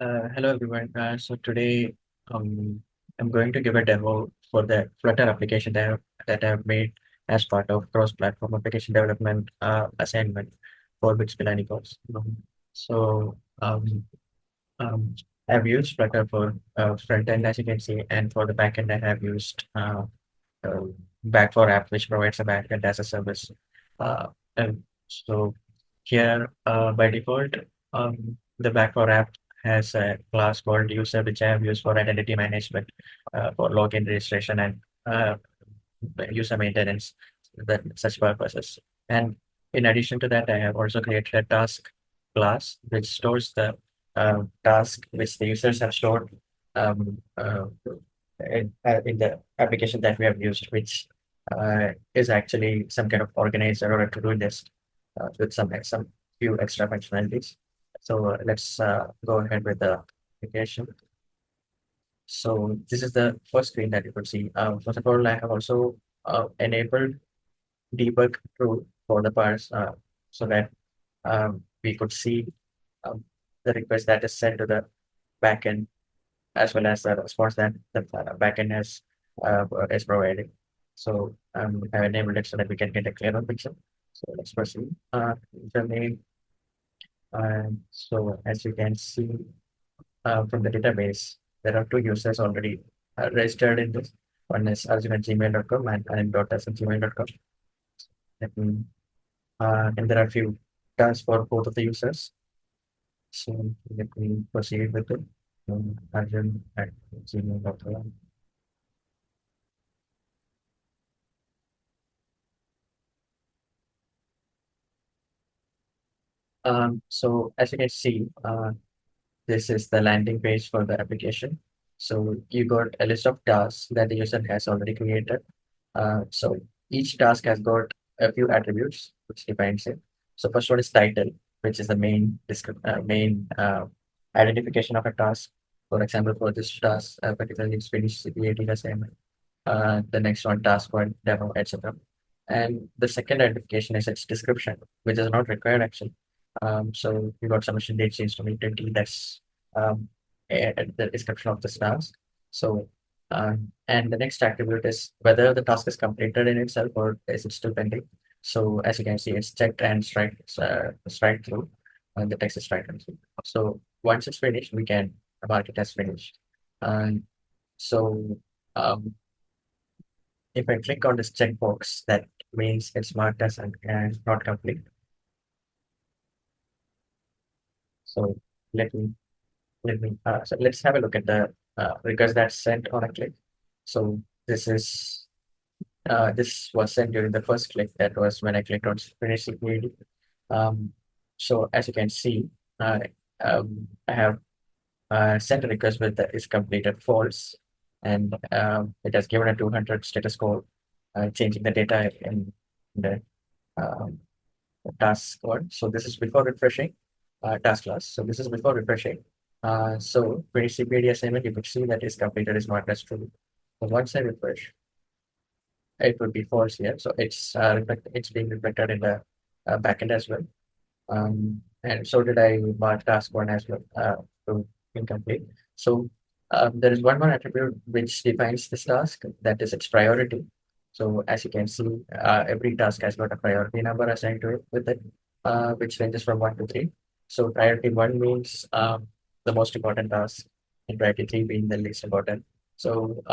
Hello everyone. So today I'm going to give a demo for the Flutter application that I've made as part of cross-platform application development assignment for Bits Pilani course. So I've used Flutter for front end, as you can see, and for the back end I have used uh, Back4App, which provides a backend as a service. Uh, and so here, by default, the Back4App has a class called user, which I have used for identity management, for login registration and uh, user maintenance, that such purposes. And in addition to that, I have also created a task class which stores the task which the users have stored um, uh, in the application that we have used, which is actually some kind of organizer or a to-do list with some few extra functionalities. So let's go ahead with the application. So this is the first screen that you could see. First of all, I have also enabled debug tool for the parts so that we could see um, the request that is sent to the backend as well as the response that the backend is providing. So I enabled it so that we can get a clearer picture. So let's proceed. The name. So as you can see from the database, there are two users already registered in this. One is arjun@gmail.com and anim.s@gmail.com. Let me, and there are a few tasks for both of the users. So let me proceed with it. Arjun@gmail.com. So as you can see, this is the landing page for the application. So you got a list of tasks that the user has already created. So each task has got a few attributes which defines it. So first one is title, which is the main identification of a task. For example, for this task, particularly it's finished CPAT assignment. The next one, task one, demo, etc. And the second identification is its description, which is not required actually. So we got submission date changed to May 20. That's the description of this task. So and the next attribute is whether the task is completed in itself or is it still pending. So as you can see, it's checked and strike through, and the text is strike through. So once it's finished, we can mark it as finished. And so um, if I click on this checkbox, that means it's marked as and not complete. So let me so let's have a look at the request that's sent on a click. So this was sent during the first click. That was when I clicked on finish CPAD. So as you can see, I have sent a request with the is completed false, and it has given a 200 status score, changing the data in the um, task one. So this is before refreshing task class. So this is before refreshing. So when you see PD assignment, you could see that is completed is marked as true. So once I refresh, it would be false here. So it's being reflected in the backend as well. And so did I mark task one as well to incomplete. So there is one more attribute which defines this task, that is its priority. So as you can see, every task has got a priority number assigned to it with it, which ranges from 1 to 3. So priority 1 means the most important task, and priority 3 being the least important. So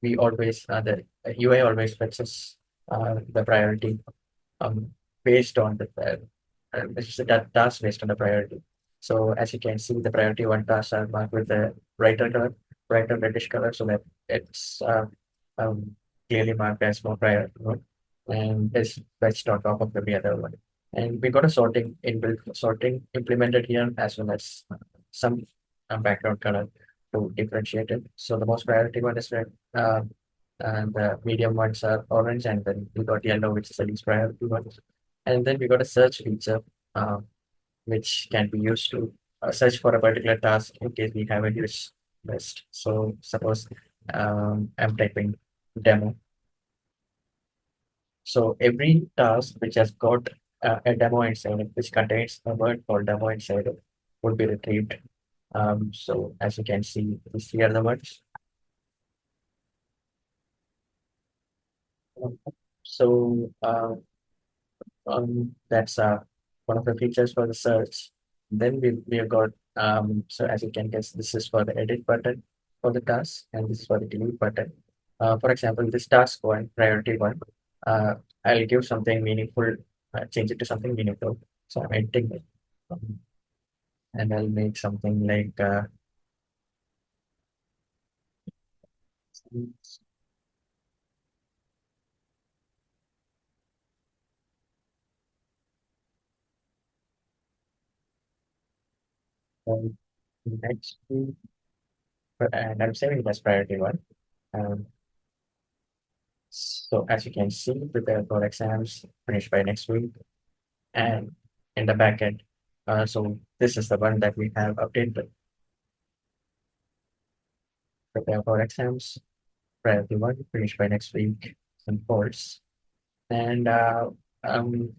we always, the UI always fetches the priority um, based on this is a task based on the priority. So as you can see, the priority one tasks are marked with the brighter reddish color, so that it's um, clearly marked as more priority one, and is fetched on top of every other one. And we got a inbuilt sorting implemented here, as well as some background color to differentiate it. So the most priority one is red, and the medium ones are orange, and then we got yellow, which is the least priority one. And then we got a search feature, uh, which can be used to search for a particular task in case we have a huge list. So suppose I'm typing demo. So every task which has got a demo inside it, which contains a word called demo inside it, would be retrieved. So as you can see, these three are the ones. So that's one of the features for the search. Then we have got so as you can guess, this is for the edit button for the task, and this is for the delete button. For example, this task one, priority one, uh, I'll give something meaningful, change it to something meaningful. So I'm editing it, um, and I'll make something like um, next week, and I'm saving it as priority one. Um, so as you can see, prepare for exams, finish by next week. And in the backend. So this is the one that we have updated. Prepare for exams, priority one, finish by next week, and course. And um,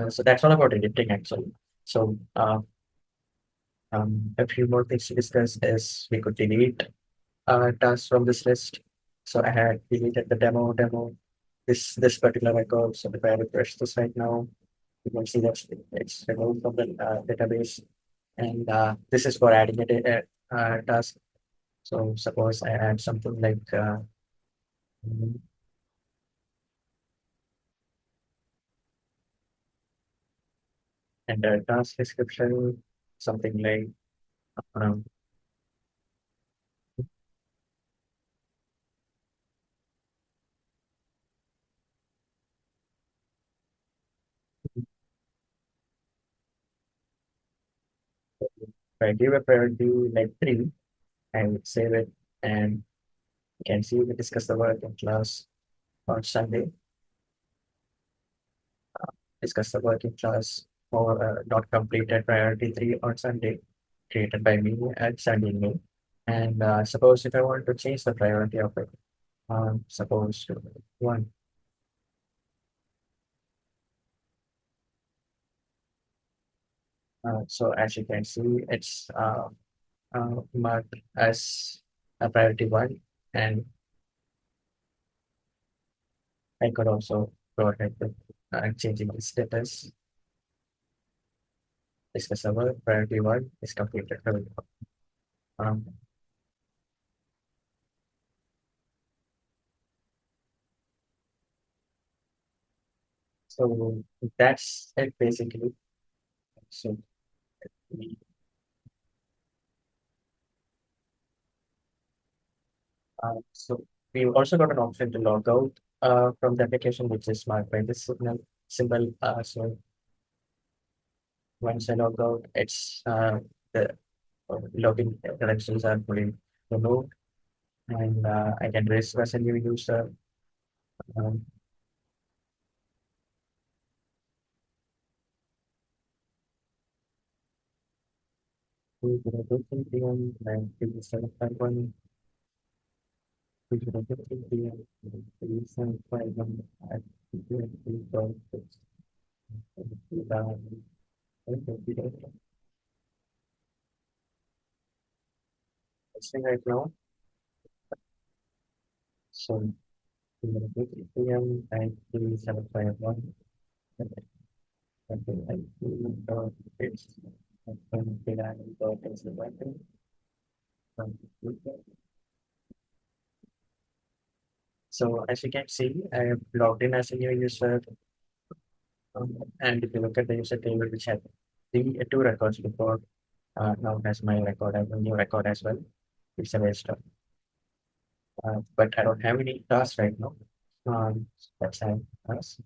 so that's all about editing actually. So a few more things to discuss is we could delete tasks from this list. So I had deleted the demo, this particular record. So if I refresh this right now, you can see that it's removed from the database. And this is for adding a task. So suppose I add something like mm, and a task description, something like um, if I give a priority like three, I would save it, and you can see we discuss the work in class on Sunday. Discuss the work in class for not completed priority three on Sunday, created by me at Sunday May. And suppose if I want to change the priority of it, suppose to one. So as you can see, it's marked as a priority one, and I could also go ahead with changing the status. Discuss our priority one is completed. Um, so that's it basically. So we, so we also got an option to log out from the application, which is marked by this signal symbol. So once I log out, it's the login credentials are fully removed, and I can register as a new user. Um, we can go to PM and 3751, we can go to PM 3751 at 3.6. Listening right now. So we can go to PM and 3751. So as you can see, I have logged in as a new user. And if you look at the user table, which had two records before, now has my record, I have a new record as well. It's a waste of, but I don't have any tasks right now. That's how us.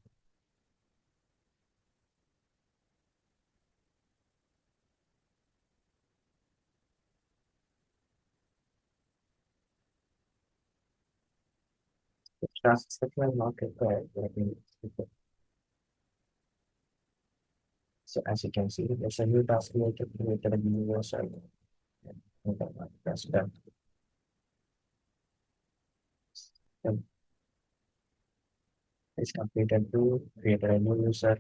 Tasks that were not required. So as you can see, there's a new task created a new user. That's done. It's completed to create a new user.